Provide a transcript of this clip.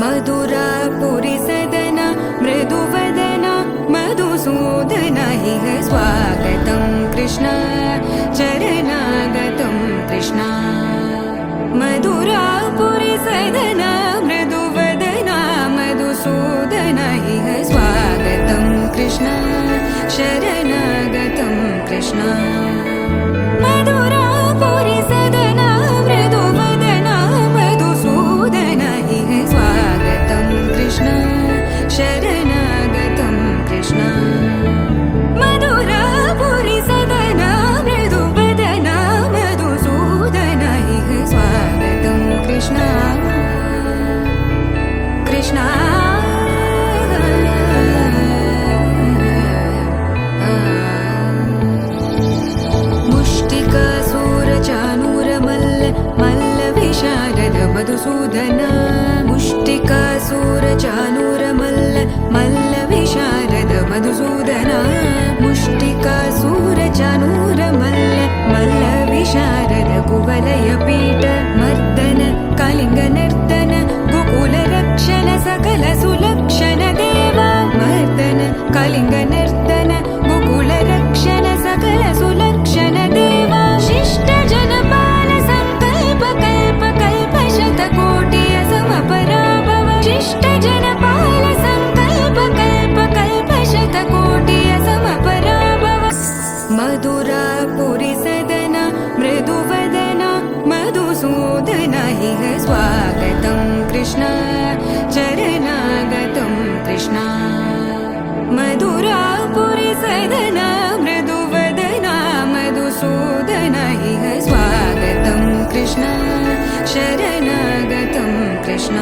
मधुरापुरी सदना मृदुवदना मधुसूदन इह स्वागतं कृष्ण चरणागतं कृष्ण मधुरापुरी सदना मृदुवदना मधुसूदन इह स्वागतं कृष्ण शरणागतं कृष्ण मधुरापुरी सदना मृदुवदना मधुसूदन इह स्वागतं कृष्ण शरणागतं कृष्ण मधुरापुरी सदना मृदुवदना मधुसूदन इह स्वागतं कृष्ण कृष्ण मधुसूदन मुष्टिकासुरचाणूर मल्ल विशारद मधुसूदन मुष्टिकासुरचाणूर मल्ल विशारद कुवलय पीठ मर्दन कलिंग नर्तन गोकुल रक्षण सकल सुलक्षण देवा मर्दन कलिंग नर्तन गोकुल रक्षण सकल सुलक्षण देवा शिष्ट जनपाल संकल्प कल्प कल्प शतकोटि असमपराभव शिष्ट जनपाल संकल्प कल्प कल्प शतकोटि असमपराभव मधुरापुरी सदना मृदुवदना मधुसूदन इह स्वागतं कृष्ण चरणागतं कृष्ण मधुरापुरी सदना मृदुवदना मधुसूदन इह स्वागतं कृष्ण शरणागतं कृष्ण।